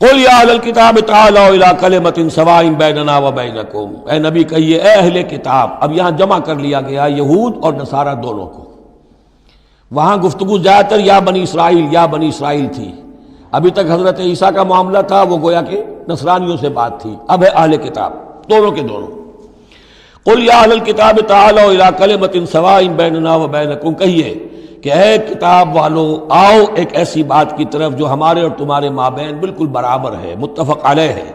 قل یا اہل الکتاب تعالوا الی کلمۃ سواء بیننا وبینکم، اے نبی کہیے اے اہل کتاب، اب یہاں جمع کر لیا گیا یہود اور نصارہ دونوں کو۔ وہاں گفتگو زیادہ تر یا بنی اسرائیل تھی، ابھی تک حضرت عیسیٰ کا معاملہ تھا، وہ گویا کہ نصرانیوں سے بات تھی، اب ہے اہل کتاب دونوں کے دونوں۔ قل یا اہل الکتاب تعالوا الی کلمۃ سواء بیننا وبینکم، کہیے کہ اے کتاب والو آؤ ایک ایسی بات کی طرف جو ہمارے اور تمہارے مابین بالکل برابر ہے، متفق علیہ ہے۔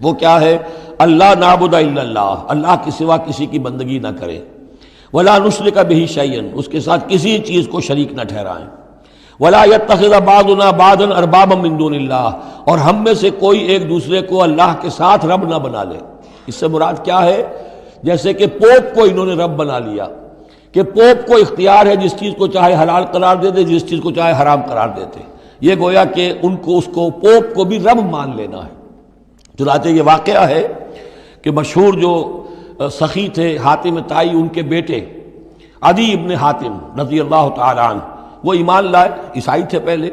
وہ کیا ہے؟ اللہ نعبد الا اللہ، اللہ کے سوا کسی کی بندگی نہ کرے، ولا نشرک بہ شیئا، اس کے ساتھ کسی چیز کو شریک نہ ٹھہرائیں، ولا یتخذ بعضنا بعضا اربابا من دون اللہ، اور ہم میں سے کوئی ایک دوسرے کو اللہ کے ساتھ رب نہ بنا لے۔ اس سے مراد کیا ہے؟ جیسے کہ پوپ کو انہوں نے رب بنا لیا، کہ پوپ کو اختیار ہے جس چیز کو چاہے حلال قرار دے دے، جس چیز کو چاہے حرام قرار دیتے، یہ گویا کہ ان کو اس کو پوپ کو بھی رب مان لینا ہے۔ چنانچہ یہ واقعہ ہے کہ مشہور جو سخی تھے حاتم طائی، ان کے بیٹے عدی ابن حاتم رضی اللہ تعالی عنہ، وہ ایمان لائے، عیسائی تھے پہلے،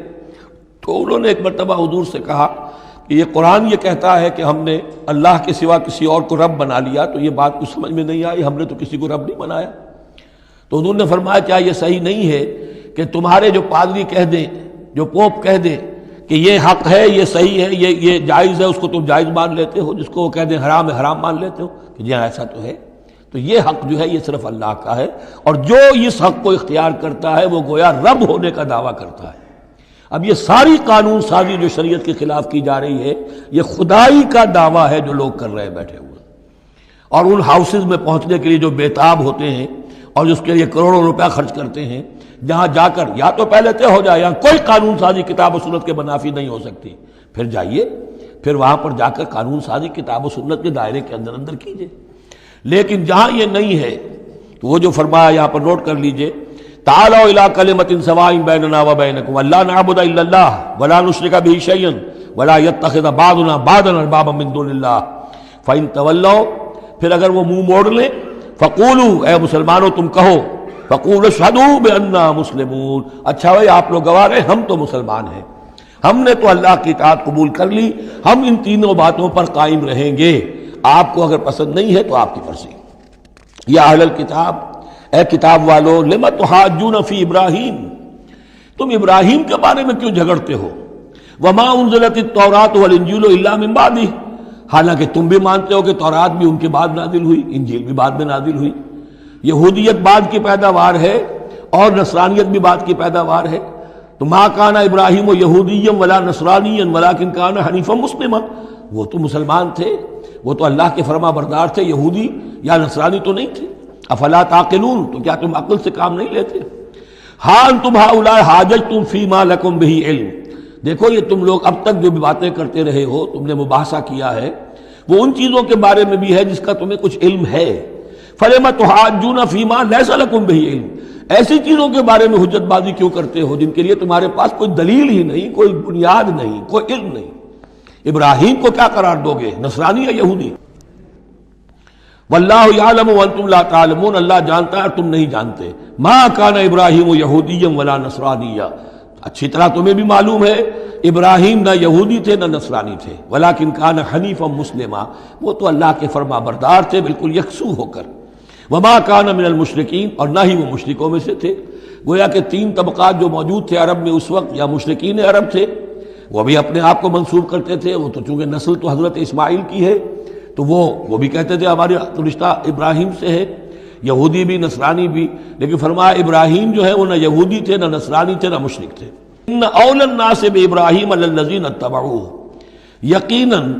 تو انہوں نے ایک مرتبہ حضور سے کہا کہ یہ قرآن یہ کہتا ہے کہ ہم نے اللہ کے سوا کسی اور کو رب بنا لیا، تو یہ بات کچھ سمجھ میں نہیں آئی، ہم نے تو کسی کو رب نہیں بنایا۔ تو انہوں نے فرمایا کیا یہ صحیح نہیں ہے کہ تمہارے جو پادری کہہ دیں، جو پوپ کہہ دے کہ یہ حق ہے، یہ صحیح ہے، یہ جائز ہے، اس کو تم جائز مان لیتے ہو، جس کو وہ کہہ دیں حرام ہے حرام مان لیتے ہو، کہ جی ایسا تو ہے۔ تو یہ حق جو ہے یہ صرف اللہ کا ہے، اور جو اس حق کو اختیار کرتا ہے وہ گویا رب ہونے کا دعویٰ کرتا ہے۔ اب یہ ساری قانون سازی جو شریعت کے خلاف کی جا رہی ہے، یہ خدائی کا دعویٰ ہے جو لوگ کر رہے ہیں بیٹھے ہوئے، اور ان ہاؤسز میں پہنچنے کے لیے جو بےتاب ہوتے ہیں اور اس کے لیے کروڑوں روپیہ خرچ کرتے ہیں، جہاں جا کر یا تو پہلے طے ہو جائے، یہاں کوئی قانون سازی کتاب و سنت کے منافی نہیں ہو سکتی، پھر جائیے، پھر وہاں پر جا کر قانون سازی کتاب و سنت کے دائرے کے اندر اندر کیجیے۔ لیکن جہاں یہ نہیں ہے تو وہ جو فرمایا یہاں پر نوٹ کر لیجئے، تعالوا الی کلمۃ سواء بیننا وبینکم اللہ نعبد الا اللہ ولا نشرک بہ شیئا ولا یتخذ بعضنا بعضا اربابا من دون اللہ فإن تولوا، پھر اگر وہ منہ موڑ لیں، فقولوا، اے مسلمانوں تم کہو، فقولوا اشہدوا بأننا مسلمون، اچھا بھائی آپ لوگ گواہ رہے ہم تو مسلمان ہیں، ہم نے تو اللہ کی اطاعت قبول کر لی، ہم ان تینوں باتوں پر قائم رہیں گے، آپ کو اگر پسند نہیں ہے تو آپ کی مرضی۔ یا اہل الکتاب، اے کتاب والو، لم تحاجون فی ابراہیم، تم ابراہیم کے بارے میں کیوں جھگڑتے ہو؟ وما انزلت التوراۃ والانجیل الا من بعدہ، حالانکہ تم بھی مانتے ہو کہ تورات بھی ان کے بعد نازل ہوئی، انجیل بھی بعد میں نازل ہوئی، یہودیت بعد کی پیداوار ہے اور نصرانیت بھی بعد کی پیداوار ہے۔ تو ما کان ابراہیم یہودیا ولا نصرانیا ولکن کان حنیفا مسلما، وہ تو مسلمان تھے، وہ تو اللہ کے فرما بردار تھے، یہودی یا نصرانی تو نہیں تھے۔ افلا تعقلون، تو کیا تم عقل سے کام نہیں لیتے؟ ہاں انتم ہؤلاء حاججتم فیما لکم بہ علم، دیکھو یہ تم لوگ اب تک جو بھی باتیں کرتے رہے ہو، تم نے مباحثہ کیا ہے، وہ ان چیزوں کے بارے میں بھی ہے جس کا تمہیں کچھ علم ہے۔ فلم تحاجون فیما لیس لکم بہ علم، ایسی چیزوں کے بارے میں حجت بازی کیوں کرتے ہو جن کے لیے تمہارے پاس کوئی دلیل ہی نہیں، کوئی بنیاد نہیں، کوئی علم نہیں؟ ابراہیم کو کیا قرار دو گے، نصرانی یا یہودی؟ واللہ یعلم وانتم لا تعلمون، اللہ جانتا ہے اور تم نہیں جانتے۔ ما کان ابراہیم یہودیا ولا نصرانیا، اچھی طرح تمہیں بھی معلوم ہے ابراہیم نہ یہودی تھے نہ نصرانی تھے، ولیکن کان حنیفا مسلما، وہ تو اللہ کے فرما بردار تھے بالکل یکسو ہو کر۔ وما کان من المشرکین، اور نہ ہی وہ مشرکوں میں سے تھے۔ گویا کہ تین طبقات جو موجود تھے عرب میں اس وقت، یا مشرکین عرب تھے، وہ بھی اپنے آپ کو منسوب کرتے تھے، وہ تو چونکہ نسل تو حضرت اسماعیل کی ہے تو وہ بھی کہتے تھے ہمارا رشتہ ابراہیم سے ہے، یہودی بھی نصرانی بھی، لیکن فرمایا ابراہیم جو ہے وہ نہ یہودی تھے نہ نصرانی تھے نہ مشرک تھے۔ ان اولی الناس بابراہیم الذین اتبعوہ، یقیناً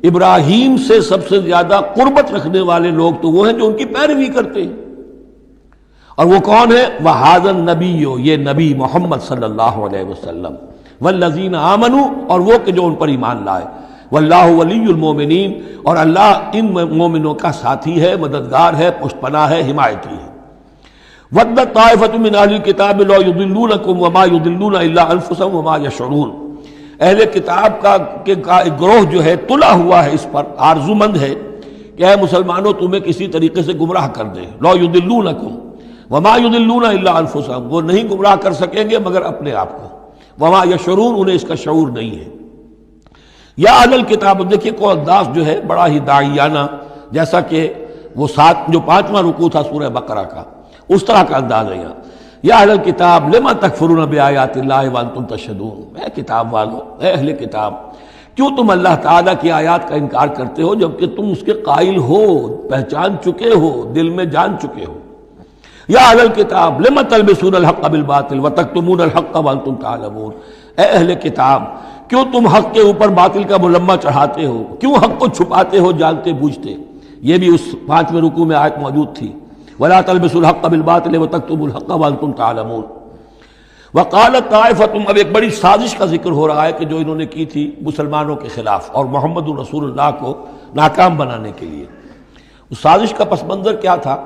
ابراہیم سے سب سے زیادہ قربت رکھنے والے لوگ تو وہ ہیں جو ان کی پیروی کرتے ہیں، اور وہ کون ہے؟ وہذا النبی، یہ نبی محمد صلی اللہ علیہ وسلم، والذین آمنوا، اور وہ کہ جو ان پر ایمان لائے، واللہ ولی المومنین، اور اللہ ان مومنوں کا ساتھی ہے، مددگار ہے، پشت پناہ ہے، حمایتی ہے۔ وَدَّت طَائِفَةٌ مِّنْ أَهْلِ الْكِتَابِ لَوْ يُضِلُّونَكُمْ وَمَا يُضِلُّونَ إِلَّا أَنفُسَهُمْ وَمَا يَشْعُرُونَ، اہل کتاب کا ایک گروہ جو ہے تلا ہوا ہے اس پر، آرزو مند ہے کہ اے مسلمانوں تمہیں کسی طریقے سے گمراہ کر دیں۔ لَوْ يُضِلُّونَكُمْ وَمَا يُضِلُّونَ إِلَّا أَنفُسَهُمْ، وہ نہیں گمراہ کر سکیں گے مگر اپنے آپ کو، وَمَا يَشْعُرُونَ، انہیں اس کا شعور نہیں ہے۔ یا اہل الکتاب، دیکھیے کو انداز جو ہے بڑا ہی داعیانہ، جیسا کہ وہ جو 5واں رکوع تھا سورہ بقرہ کا، اس طرح کا انداز ہے یہاں۔ یا اہل الکتاب لما تکفرون بآیات اللہ وانتم تشہدون، اے کتاب والو، اے اہل کتاب، کیوں تم اللہ تعالیٰ کی آیات کا انکار کرتے ہو جبکہ تم اس کے قائل ہو، پہچان چکے ہو، دل میں جان چکے ہو۔ یا اہل الکتاب لما تلبسون الحق بالباطل وتکتمون الحق وانتم تعلمون، اے اہل کتاب کیوں تم حق کے اوپر باطل کا ملمہ چڑھاتے ہو، کیوں حق کو چھپاتے ہو جانتے بوجھتے۔ یہ بھی اس 5ویں رکوع میں آیت موجود تھی، ولا تلبسوا الحق بالباطل وتکتموا الحق وانتم تعلمون۔ وقالت طائفۃ، اب ایک بڑی سازش کا ذکر ہو رہا ہے کہ جو انہوں نے کی تھی مسلمانوں کے خلاف اور محمد رسول اللہ کو ناکام بنانے کے لیے۔ اس سازش کا پس منظر کیا تھا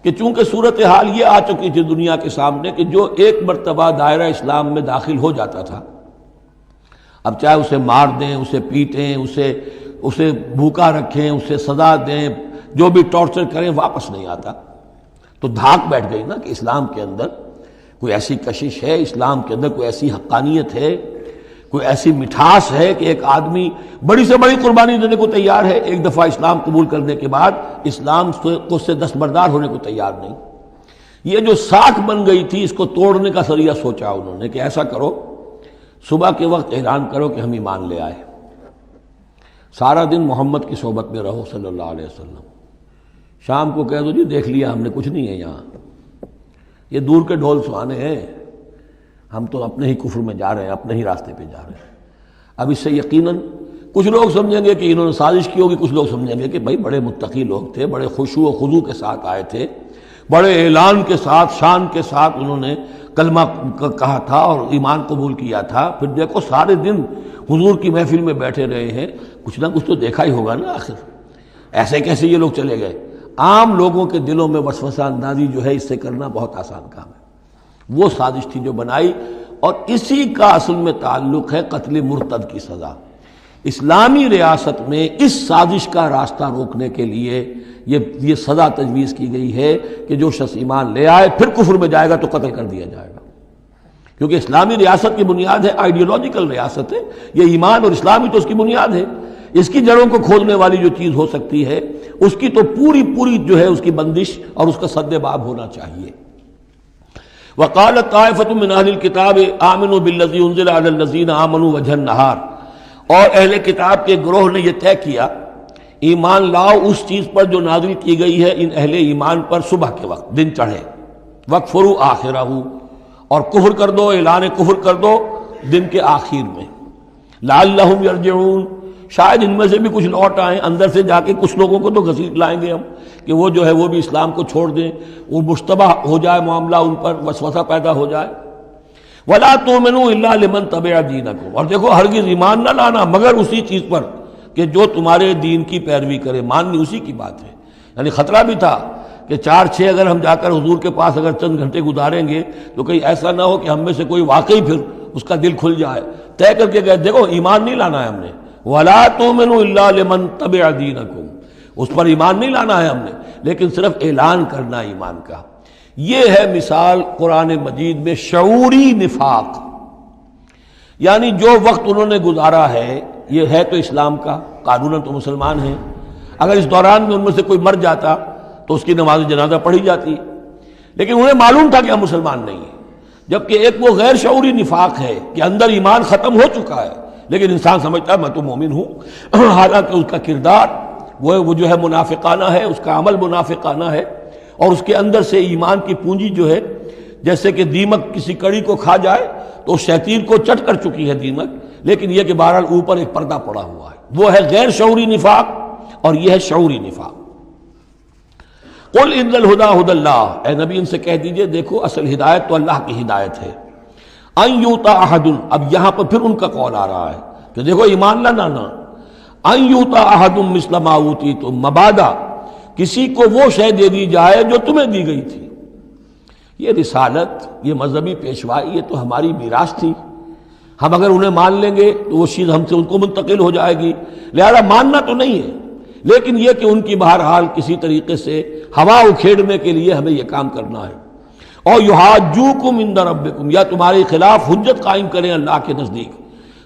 کہ چونکہ صورتحال یہ آ چکی تھی دنیا کے سامنے کہ جو ایک مرتبہ دائرہ اسلام میں داخل ہو جاتا تھا، اب چاہے اسے مار دیں، اسے پیٹیں، اسے بھوکا رکھیں، اسے سزا دیں، جو بھی ٹارچر کریں، واپس نہیں آتا۔ تو دھاک بیٹھ گئی نا کہ اسلام کے اندر کوئی ایسی کشش ہے، اسلام کے اندر کوئی ایسی حقانیت ہے، کوئی ایسی مٹھاس ہے کہ ایک آدمی بڑی سے بڑی قربانی دینے کو تیار ہے، ایک دفعہ اسلام قبول کرنے کے بعد اسلام کو سے دستبردار ہونے کو تیار نہیں۔ یہ جو ساکھ بن گئی تھی، اس کو توڑنے کا ذریعہ سوچا انہوں نے کہ ایسا کرو، صبح کے وقت اعلان کرو کہ ہم ایمان لے آئے، سارا دن محمد کی صحبت میں رہو صلی اللہ علیہ وسلم، شام کو کہہ دو جی دیکھ لیا ہم نے، کچھ نہیں ہے یہاں، یہ دور کے ڈھول سہانے ہیں، ہم تو اپنے ہی کفر میں جا رہے ہیں، اپنے ہی راستے پہ جا رہے ہیں۔ اب اس سے یقیناً کچھ لوگ سمجھیں گے کہ انہوں نے سازش کی ہوگی، کچھ لوگ سمجھیں گے کہ بھائی بڑے متقی لوگ تھے، بڑے خشوع و خضوع کے ساتھ آئے تھے، بڑے اعلان کے ساتھ، شان کے ساتھ انہوں نے کلمہ کہا تھا اور ایمان قبول کیا تھا، پھر دیکھو سارے دن حضور کی محفل میں بیٹھے رہے ہیں، کچھ نہ کچھ تو دیکھا ہی ہوگا نا آخر، ایسے کیسے یہ لوگ چلے گئے۔ عام لوگوں کے دلوں میں وسوسہ اندازی جو ہے اس سے کرنا بہت آسان کام ہے، وہ سازش تھی جو بنائی، اور اسی کا اصل میں تعلق ہے قتل مرتد کی سزا۔ اسلامی ریاست میں اس سازش کا راستہ روکنے کے لیے یہ سزا تجویز کی گئی ہے کہ جو شخص ایمان لے آئے پھر کفر میں جائے گا تو قتل کر دیا جائے گا، کیونکہ اسلامی ریاست کی بنیاد ہے، آئیڈیولوجیکل ریاست ہے یہ، ایمان اور اسلامی تو اس کی بنیاد ہے، اس کی جڑوں کو کھودنے والی جو چیز ہو سکتی ہے اس کی تو پوری جو ہے اس کی بندش اور اس کا سد باب ہونا چاہیے۔ وقالت طائفۃ من اہل الکتاب آمنوا بالذی انزل علی الذین آمنوا وجہ النہار، اور اہل کتاب کے گروہ نے یہ طے کیا ایمان لاؤ اس چیز پر جو نازل کی گئی ہے ان اہل ایمان پر صبح کے وقت، دن چڑھے، وَاکْفُرُوا آخِرَہُ، اور کفر کر دو، اعلان کفر کر دو دن کے آخر میں، لعلہم یرجعون، شاید ان میں سے بھی کچھ لوٹ آئیں، اندر سے جا کے کچھ لوگوں کو تو گھسیٹ لائیں گے ہم کہ وہ جو ہے وہ بھی اسلام کو چھوڑ دیں، وہ مشتبہ ہو جائے معاملہ، ان پر وسوسہ پیدا ہو جائے۔ وَلَا تُؤْمِنُوا إِلَّا لِمَنْ تَبِعَ دِينَكُمْ، اور دیکھو ہرگز ایمان نہ لانا مگر اسی چیز پر کہ جو تمہارے دین کی پیروی کرے، ماننی اسی کی بات ہے۔ یعنی خطرہ بھی تھا کہ 4-6 اگر ہم جا کر حضور کے پاس اگر چند گھنٹے گزاریں گے تو کہیں ایسا نہ ہو کہ ہم میں سے کوئی واقعی پھر اس کا دل کھل جائے، طے کر کے گئے دیکھو ایمان نہیں لانا ہے ہم نے، وَلَا تُؤْمِنُوا إِلَّا لِمَنْ تَبِعَ دِينَكُمْ، اس پر ایمان نہیں لانا ہے ہم نے، لیکن صرف اعلان کرنا ایمان کا۔ یہ ہے مثال قرآن مجید میں شعوری نفاق، یعنی جو وقت انہوں نے گزارا ہے یہ ہے تو اسلام کا، قانوناً تو مسلمان ہیں، اگر اس دوران میں ان میں سے کوئی مر جاتا تو اس کی نماز جنازہ پڑھی جاتی، لیکن انہیں معلوم تھا کہ ہم مسلمان نہیں ہیں، جبکہ ایک وہ غیر شعوری نفاق ہے کہ اندر ایمان ختم ہو چکا ہے لیکن انسان سمجھتا ہے میں تو مومن ہوں، حالانکہ اس کا کردار وہ جو ہے منافقانہ ہے، اس کا عمل منافقانہ ہے، اور اس کے اندر سے ایمان کی پونجی جو ہے جیسے کہ دیمک کسی کڑی کو کھا جائے تو شیطین کو چٹ کر چکی ہے دیمک، لیکن یہ کہ بہرحال اوپر ایک پردہ پڑا ہوا ہے، وہ ہے غیر شعوری نفاق اور یہ ہے شعوری نفاق۔ قل ان الہدی ھدی اللہ، اے نبی ان سے کہہ دیجئے دیکھو اصل ہدایت تو اللہ کی ہدایت ہے، ان یؤتی احد، اب یہاں پر پھر ان کا قول آ رہا ہے کہ دیکھو ایمان نہ لانا، ان یؤتی احد مثل ما اوتیتم، مبادا کسی کو وہ شے دے دی جائے جو تمہیں دی گئی تھی۔ یہ رسالت، یہ مذہبی پیشوائی، یہ تو ہماری میراث تھی، ہم اگر انہیں مان لیں گے تو وہ چیز ہم سے ان کو منتقل ہو جائے گی، لہذا ماننا تو نہیں ہے، لیکن یہ کہ ان کی بہرحال کسی طریقے سے ہوا اکھیڑنے کے لیے ہمیں یہ کام کرنا ہے۔ اور یحاجوکم عند ربکم، یا تمہارے خلاف حجت قائم کریں اللہ کے نزدیک،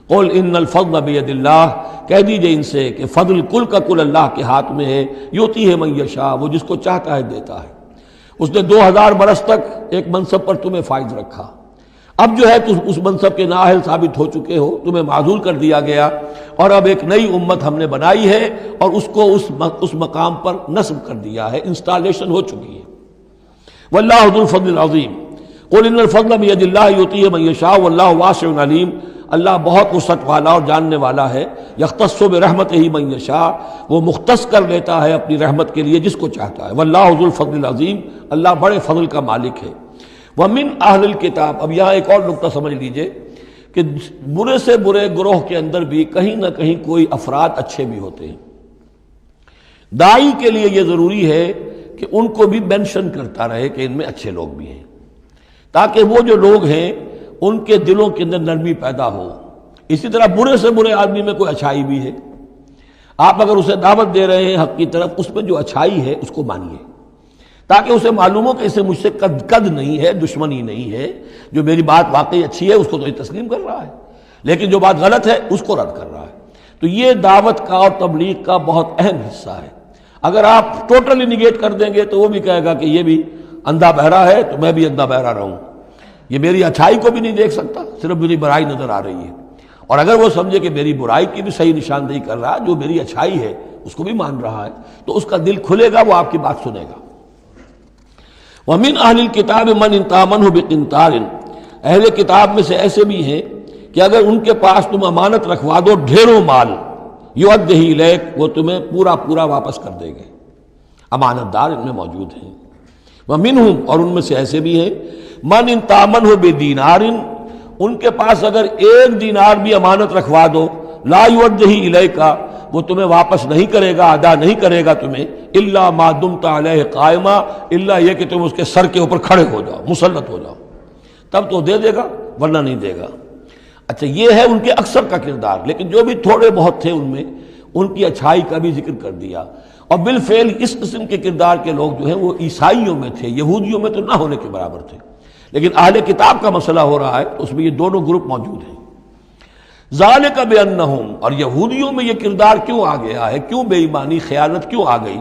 قل ان الفضل بید اللہ، کہہ دیجئے ان سے کہ فضل کل کا کل اللہ کے ہاتھ میں ہے، یؤتی ہے من یشاء، وہ جس کو چاہتا ہے دیتا ہے۔ اس نے 2000 برس تک ایک منصب پر تمہیں فائز رکھا، اب جو ہے تم اس منصب کے نااہل ثابت ہو چکے ہو، تمہیں معزول کر دیا گیا، اور اب ایک نئی امت ہم نے بنائی ہے اور اس کو اس مقام پر نصب کر دیا ہے، انسٹالیشن ہو چکی ہے۔ واللہ ذو الفضل العظیم، قل ان الفضل بید اللہ یؤتیہ من یشاء واللہ واسع علیم، اللہ بہت وسعت والا اور جاننے والا ہے۔ یختص برحمتہ من یشاء، وہ مختص کر لیتا ہے اپنی رحمت کے لیے جس کو چاہتا ہے۔ واللہ ذو الفضل العظیم، اللہ بڑے فضل کا مالک ہے۔ ومن اہل الکتاب، اب یہاں ایک اور نقطہ سمجھ لیجئے کہ برے سے برے گروہ کے اندر بھی کہیں نہ کہیں کوئی افراد اچھے بھی ہوتے ہیں۔ داعی کے لیے یہ ضروری ہے کہ ان کو بھی مینشن کرتا رہے کہ ان میں اچھے لوگ بھی ہیں، تاکہ وہ جو لوگ ہیں ان کے دلوں کے اندر نرمی پیدا ہو۔ اسی طرح برے سے برے آدمی میں کوئی اچھائی بھی ہے، آپ اگر اسے دعوت دے رہے ہیں حق کی طرف، اس میں جو اچھائی ہے اس کو مانیے، تاکہ اسے معلوم ہو کہ اسے مجھ سے قد نہیں ہے، دشمنی نہیں ہے، جو میری بات واقعی اچھی ہے اس کو تو یہ تسلیم کر رہا ہے، لیکن جو بات غلط ہے اس کو رد کر رہا ہے۔ تو یہ دعوت کا اور تبلیغ کا بہت اہم حصہ ہے۔ اگر آپ ٹوٹلی نگیٹ کر دیں گے تو وہ بھی کہے گا کہ یہ بھی اندھا بہرا ہے تو میں بھی اندھا بہرا رہوں، یہ میری اچھائی کو بھی نہیں دیکھ سکتا، صرف میری برائی نظر آ رہی ہے۔ اور اگر وہ سمجھے کہ میری برائی کی بھی صحیح نشاندہی کر رہا ہے، جو میری اچھائی ہے اس کو بھی مان رہا ہے، تو اس کا دل کھلے گا، وہ آپ کی بات سنے گا۔ وَمِنْ أَهْلِ الْكِتَابِ مَنْ إِنْ تَأْمَنْهُ بِقِنْطَارٍ، اہل کتاب میں سے ایسے بھی ہیں کہ اگر ان کے پاس تم امانت رکھوا دو ڈھیروں مال، یؤدِّهِ إِلَيْكَ، وہ تمہیں پورا پورا واپس کر دے گے۔ امانت دار ان میں موجود ہیں۔ وَمِنْهُمْ، اور ان میں سے ایسے بھی ہیں، مَنْ إِنْ تَأْمَنْهُ بِدِینَارٍ، ان کے پاس اگر ایک دینار بھی امانت رکھوا دو، لا یؤدِّهِ إِلَيْكَ، وہ تمہیں واپس نہیں کرے گا، ادا نہیں کرے گا تمہیں، الا ما دمت علیہ قائما، الا یہ کہ تم اس کے سر کے اوپر کھڑے ہو جاؤ، مسلط ہو جاؤ، تب تو دے دے گا، ورنہ نہیں دے گا۔ اچھا، یہ ہے ان کے اکثر کا کردار، لیکن جو بھی تھوڑے بہت تھے ان میں، ان کی اچھائی کا بھی ذکر کر دیا۔ اور بالفعل اس قسم کے کردار کے لوگ جو ہیں وہ عیسائیوں میں تھے، یہودیوں میں تو نہ ہونے کے برابر تھے، لیکن اہل کتاب کا مسئلہ ہو رہا ہے تو اس میں یہ دونوں گروپ موجود ہیں۔ ذالک بانہم، اور یہودیوں میں یہ کردار کیوں آ گیا ہے، کیوں بے ایمانی خیانت کیوں آ گئی؟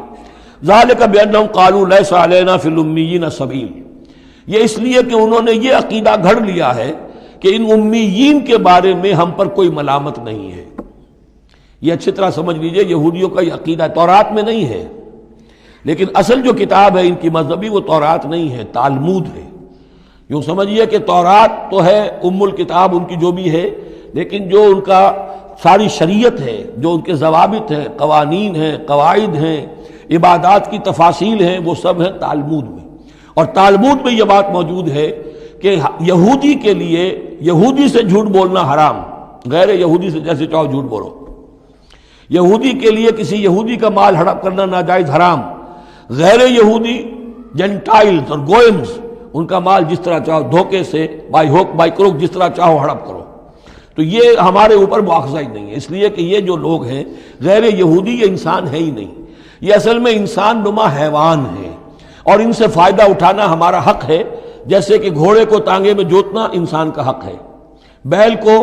ذالک بانہم قالوا لیس علینا فی الامیین سبیل، یہ اس لیے کہ انہوں نے یہ عقیدہ گھڑ لیا ہے کہ ان امیین کے بارے میں ہم پر کوئی ملامت نہیں ہے۔ یہ اچھی طرح سمجھ لیجئے، یہودیوں کا یہ عقیدہ تورات میں نہیں ہے، لیکن اصل جو کتاب ہے ان کی مذہبی وہ تورات نہیں ہے، تالمود ہے۔ یوں سمجھیے کہ تورات تو ہے ام الکتاب ان کی جو بھی ہے، لیکن جو ان کا ساری شریعت ہے، جو ان کے ضوابط ہیں، قوانین ہیں، قواعد ہیں، عبادات کی تفاصیل ہیں، وہ سب ہیں تالمود میں۔ اور تالمود میں یہ بات موجود ہے کہ یہودی کے لیے یہودی سے جھوٹ بولنا حرام، غیر یہودی سے جیسے چاہو جھوٹ بولو۔ یہودی کے لیے کسی یہودی کا مال ہڑپ کرنا ناجائز حرام، غیر یہودی جینٹائلز اور گوئمز ان کا مال جس طرح چاہو دھوکے سے، بائی ہوک بائی کروک، جس طرح چاہو ہڑپ کرو۔ تو یہ ہمارے اوپر مواخذہ ہی نہیں ہے، اس لیے کہ یہ جو لوگ ہیں غیر یہودی، یہ انسان ہے ہی نہیں، یہ اصل میں انسان نما حیوان ہے، اور ان سے فائدہ اٹھانا ہمارا حق ہے، جیسے کہ گھوڑے کو تانگے میں جوتنا انسان کا حق ہے، بیل کو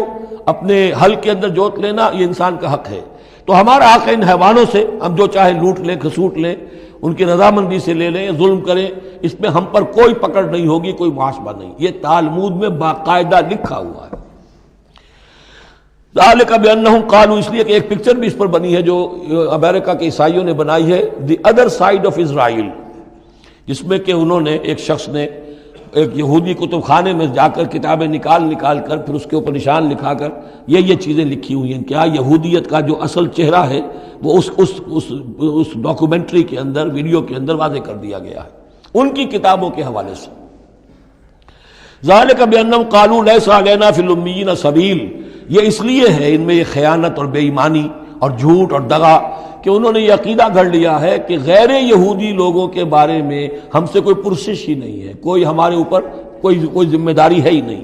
اپنے حل کے اندر جوت لینا یہ انسان کا حق ہے۔ تو ہمارا حق ہے ان حیوانوں سے ہم جو چاہے لوٹ لیں، کھسوٹ لیں، ان کی رضامندی سے لے لیں، ظلم کریں، اس میں ہم پر کوئی پکڑ نہیں ہوگی، کوئی محاسبہ نہیں۔ یہ تالمود میں باقاعدہ لکھا ہوا ہے۔ ذالک بانہم قالوا، اس لیے کہ ایک پکچر بھی اس پر بنی ہے جو امریکہ کے عیسائیوں نے بنائی ہے، the other side of Israel, جس میں کہ انہوں نے ایک شخص نے ایک یہودی کتب خانے میں جا کر کتابیں نکال کر پھر اس کے اوپر نشان لکھا کر یہ چیزیں لکھی ہوئی ہیں۔ کیا یہودیت کا جو اصل چہرہ ہے وہ اس ڈاکومنٹری کے اندر، ویڈیو کے اندر واضح کر دیا گیا ہے ان کی کتابوں کے حوالے سے۔ ذالک بانہم قالوا لیس علینا فی الامیین سبیل، یہ اس لیے ہے ان میں یہ خیانت اور بے ایمانی اور جھوٹ اور دغا کہ انہوں نے یہ عقیدہ گھڑ لیا ہے کہ غیر یہودی لوگوں کے بارے میں ہم سے کوئی پرسش ہی نہیں ہے، کوئی ہمارے اوپر کوئی ذمہ داری ہے ہی نہیں۔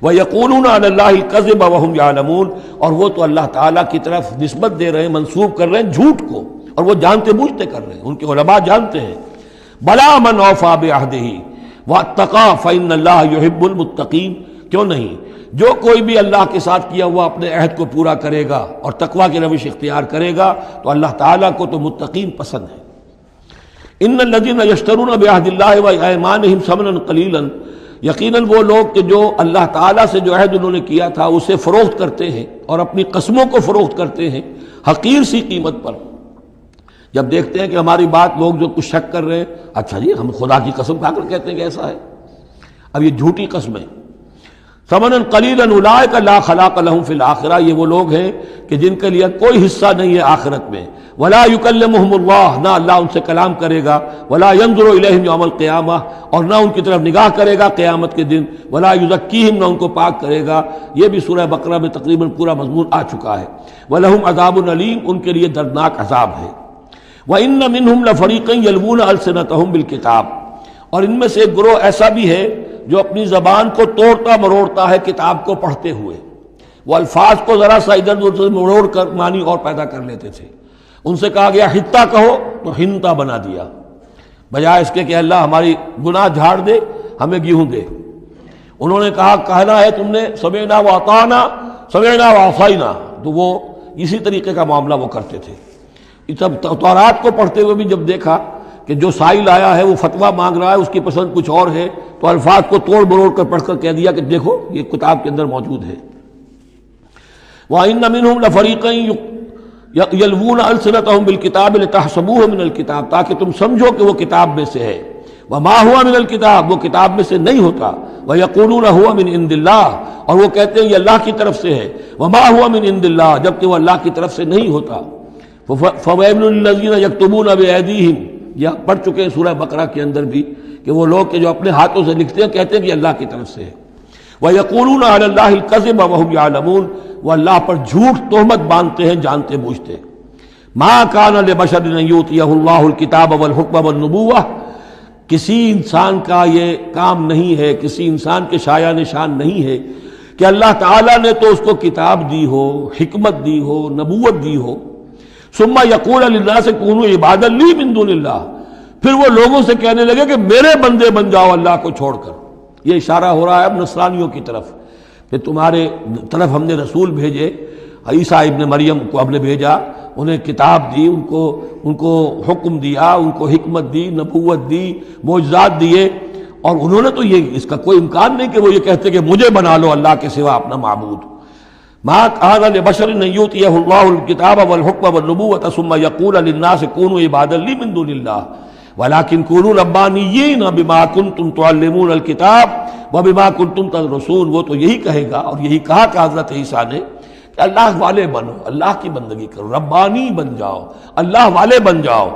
وَيَقُولُونَ عَلَى اللَّهِ الْكَذِبَ وَهُمْ يَعْلَمُونَ، اور وہ تو اللہ تعالیٰ کی طرف نسبت دے رہے ہیں، منسوب کر رہے ہیں جھوٹ کو، اور وہ جانتے بوجھتے کر رہے ہیں، ان کے علماء جانتے ہیں۔ بَلَا مَنْ أَوْفَىٰ بِعَهْدِهِ وَاتَّقَىٰ فَإِنَّ اللَّهَ يُحِبُّ الْمُتَّقِينَ، کیوں نہیں؟ جو کوئی بھی اللہ کے ساتھ کیا ہوا اپنے عہد کو پورا کرے گا اور تقویٰ کی روش اختیار کرے گا تو اللہ تعالیٰ کو تو متقین پسند ہے۔ ان الذین یشترون بعہد اللہ وایمانہم ثمنا قلیلا، یقیناً وہ لوگ کہ جو اللہ تعالیٰ سے جو عہد انہوں نے کیا تھا اسے فروخت کرتے ہیں اور اپنی قسموں کو فروخت کرتے ہیں حقیر سی قیمت پر۔ جب دیکھتے ہیں کہ ہماری بات لوگ جو کچھ شک کر رہے ہیں، اچھا جی ہم خدا کی قسم کھا کر کہتے ہیں کہ ایسا ہے، اب یہ جھوٹی قسمیں۔ ثمنا قلیلا اولئک لا خلاق لهم فی الآخرہ، یہ وہ لوگ ہیں کہ جن کے لیے کوئی حصہ نہیں ہے آخرت میں۔ ولا یکلمہم اللہ، نہ اللہ ان سے کلام کرے گا۔ ولا ینظر الیہم یوم القیامہ، اور نہ ان کی طرف نگاہ کرے گا قیامت کے دن۔ ولا یزکیہم، نہ ان کو پاک کرے گا۔ یہ بھی سورہ بقرہ میں تقریباً پورا مضمون آ چکا ہے۔ ولہم عذاب علیم، ان کے لیے دردناک عذاب ہے۔ وَإِنَّ مِنْهُمْ لَفَرِيقًا يَلْوُونَ أَلْسِنَتَهُمْ بِالْكِتَابِ، اور ان میں سے ایک گروہ ایسا بھی ہے جو اپنی زبان کو توڑتا مروڑتا ہے کتاب کو پڑھتے ہوئے۔ وہ الفاظ کو ذرا سا ادھر ادھر مروڑ کر معنی اور پیدا کر لیتے تھے۔ ان سے کہا گیا حتہ کہو تو ہنتا بنا دیا، بجائے اس کے کہ اللہ ہماری گناہ جھاڑ دے، ہمیں گیہوں دے۔ انہوں نے کہنا ہے تم نے سمعنا واطعنا، سمعنا وعصینا، تو وہ اسی طریقے کا معاملہ وہ کرتے تھے۔ تورات کو پڑھتے ہوئے بھی جب دیکھا کہ جو سائل آیا ہے وہ فتویٰ مانگ رہا ہے، اس کی پسند کچھ اور ہے، تو الفاظ کو توڑ مروڑ کر پڑھ کر کہہ دیا کہ دیکھو یہ کتاب کے اندر موجود ہے۔ وَإِنَّ مِنْهُمْ لَفَرِيقًا يَلْوُونَ أَلْسِنَتَهُمْ بِالْكِتَابِ لِتَحْسَبُوهُ مِنَ الْكِتَابِ، تاکہ تم سمجھو کہ وہ کتاب میں سے ہے۔ وَمَا هُوَ مِنَ الْكِتَابِ، وہ کتاب میں سے نہیں ہوتا۔ وَيَقُولُونَ هُوَ مِنْ عِنْدِ اللَّهِ، اور وہ کہتے ہیں یہ اللہ کی طرف سے ہے۔ وَمَا هُوَ مِنْ عِنْدِ اللَّهِ، جبکہ وہ اللہ کی طرف سے نہیں ہوتا۔ فَوَيْلٌ لِّلَّذِينَ يَكْتُبُونَ بِأَيْدِيهِمْ، یہ پڑھ چکے ہیں سورہ بقرہ کے اندر بھی کہ وہ لوگ کہ جو اپنے ہاتھوں سے لکھتے ہیں کہتے ہیں کہ اللہ کی طرف سے ہے۔ وَيَقُولُونَ عَلَى اللَّهِ الْكَذِبَ وَهُمْ يَعْلَمُونَ، وہ اللہ پر جھوٹ تہمت باندھتے ہیں جانتے بوجھتے۔ مَا كَانَ لِبَشَرٍ أَن يُؤْتِيَهُ اللَّهُ الْكِتَابَ وَالْحُكْمَ وَالنُّبُوَّةَ، کسی انسان کا یہ کام نہیں ہے، کسی انسان کے شایہ نشان نہیں ہے کہ اللہ تعالیٰ نے تو اس کو کتاب دی ہو، حکمت دی ہو، نبوت دی ہو۔ ثم یقول للناس کونوا عبادا لی من دون اللہ، پھر وہ لوگوں سے کہنے لگے کہ میرے بندے بن جاؤ اللہ کو چھوڑ کر۔ یہ اشارہ ہو رہا ہے اب نصرانیوں کی طرف کہ تمہارے طرف ہم نے رسول بھیجے، عیسیٰ ابن مریم کو ہم نے بھیجا، انہیں کتاب دی، ان کو حکم دیا، ان کو حکمت دی، نبوت دی، معجزات دیے، اور انہوں نے تو یہ اس کا کوئی امکان نہیں کہ وہ یہ کہتے کہ مجھے بنا لو اللہ کے سوا اپنا معبود۔ ما كان لبشر ان يؤتيه الله الكتاب والحكم والنبوة ثم يقول للناس كونوا عبادا لي من دون الله ولكن كونوا ربانيين بما كنتم تعلمون الكتاب وبما كنتم تدرسون۔ وہ تو یہی کہے گا، اور یہی کہا کہ حضرت عیسیٰ نے کہ اللہ والے بنو، اللہ کی بندگی کرو، ربانی بن جاؤ، اللہ والے بن جاؤ،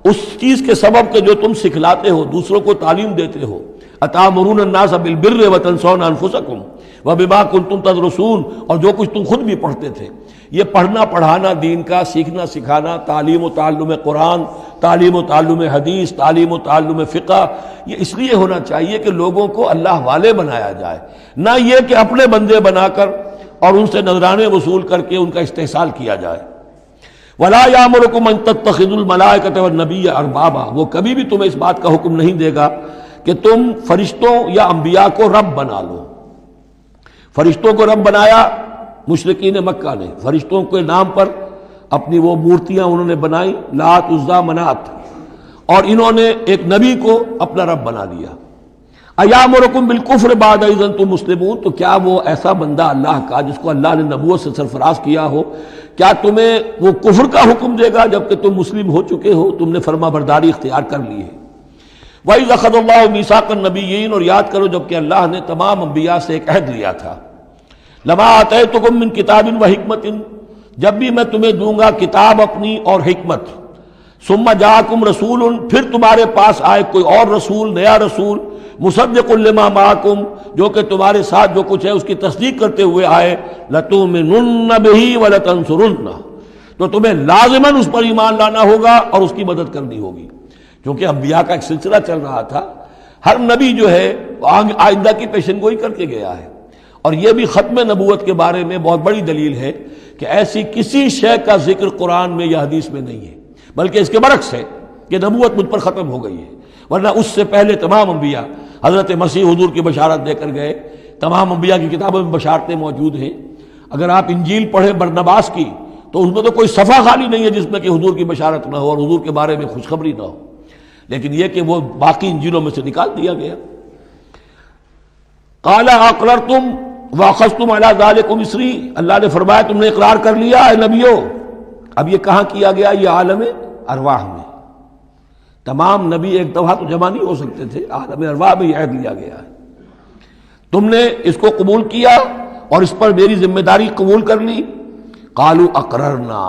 اس چیز کے سبب کہ جو تم سکھلاتے ہو، دوسروں کو تعلیم دیتے ہو۔ اتامرون الناس بالبر وتنسون انفسکم وبما کنتم تدرسون، اور جو کچھ تم خود بھی پڑھتے تھے۔ یہ پڑھنا پڑھانا دین کا، سیکھنا سکھانا، تعلیم و تعلم قرآن، تعلیم و تعلم حدیث، تعلیم و تعلم فقہ، یہ اس لیے ہونا چاہیے کہ لوگوں کو اللہ والے بنایا جائے، نہ یہ کہ اپنے بندے بنا کر اور ان سے نذرانے وصول کر کے ان کا استحصال کیا جائے۔ وَلَا يَأْمُرُكُمْ أَن تَتَّخِذُوا الْمَلَائِكَةَ وَالنَّبِيَّ أَرْبَابًا، وہ کبھی بھی تمہیں اس بات کا حکم نہیں دے گا کہ تم فرشتوں یا انبیاء کو رب بنا لو۔ فرشتوں کو رب بنایا مشرکین مکہ نے، فرشتوں کے نام پر اپنی وہ مورتیاں انہوں نے بنائی، لات، عزا، منات، اور انہوں نے ایک نبی کو اپنا رب بنا لیا۔ ایامرکم بالکفر بعد اذ انتم مسلمون، تو کیا وہ ایسا بندہ اللہ کا جس کو اللہ نے نبوت سے سرفراز کیا ہو، کیا تمہیں وہ کفر کا حکم دے گا جبکہ تم مسلم ہو چکے ہو، تم نے فرما برداری اختیار کر لی ہے۔ وَإِذْ أَخَذَ اللَّهُ مِيثَاقَ النَّبِيِّينَ، اور یاد کرو جب کہ اللہ نے تمام انبیاء سے ایک عہد لیا تھا۔ لَمَا آتَيْتُكُم مِّن كِتَابٍ وَحِكْمَةٍ، جب بھی میں تمہیں دوں گا کتاب اپنی اور حکمت، ثُمَّ جَاءَكُمْ رَسُولٌ، پھر تمہارے پاس آئے کوئی اور رسول، نیا رسول، مُصَدِّقٌ لِّمَا مَعَكُمْ، جو کہ تمہارے ساتھ جو کچھ ہے اس کی تصدیق کرتے ہوئے آئے، لَتُؤْمِنُنَّ بِهِ وَلَتَنصُرُنَّهُ، تو تمہیں لازماً اس پر ایمان لانا ہوگا اور اس کی مدد کرنی ہوگی، کیونکہ انبیاء کا ایک سلسلہ چل رہا تھا۔ ہر نبی جو ہے آئندہ کی پیشن گوئی کر کے گیا ہے، اور یہ بھی ختم نبوت کے بارے میں بہت بڑی دلیل ہے کہ ایسی کسی شے کا ذکر قرآن میں یا حدیث میں نہیں ہے، بلکہ اس کے برعکس ہے کہ نبوت مجھ پر ختم ہو گئی ہے، ورنہ اس سے پہلے تمام انبیاء حضرت مسیح حضور کی بشارت دے کر گئے تمام انبیاء کی کتابوں میں بشارتیں موجود ہیں. اگر آپ انجیل پڑھیں برنباس کی تو اس میں تو کوئی صفحہ خالی نہیں ہے جس میں کہ حضور کی بشارت نہ ہو اور حضور کے بارے میں خوشخبری نہ ہو، لیکن یہ کہ وہ باقی انجیلوں میں سے نکال دیا گیا. قال اقررتم واخذتم علی ذلکم اسری، اللہ نے فرمایا تم نے اقرار کر لیا اے نبیوں. اب یہ کہاں کیا گیا؟ یہ عالم ارواح میں. تمام نبی ایک دفعہ تو جمع نہیں ہو سکتے تھے، عالم ارواح میں یہ عہد لیا گیا ہے. تم نے اس کو قبول کیا اور اس پر میری ذمہ داری قبول کر لی. قالوا اقررنا،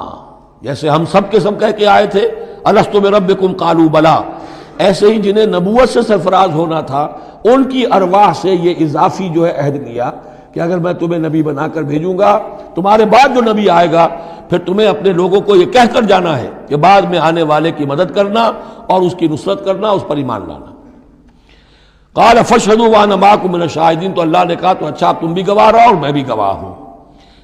جیسے ہم سب کے سب کہہ کے آئے تھے الست بربکم قالوا بلا، ایسے ہی جنہیں نبوت سے سرفراز ہونا تھا ان کی ارواح سے یہ اضافی جو ہے عہد لیا کہ اگر میں تمہیں نبی بنا کر بھیجوں گا، تمہارے بعد جو نبی آئے گا پھر تمہیں اپنے لوگوں کو یہ کہہ کر جانا ہے کہ بعد میں آنے والے کی مدد کرنا اور اس کی نصرت کرنا، اس پر ایمان لانا. قال فاشهدوا وانا معكم من الشاهدين، تو اللہ نے کہا تو اچھا تم بھی گواہ رہو اور میں بھی گواہ ہوں.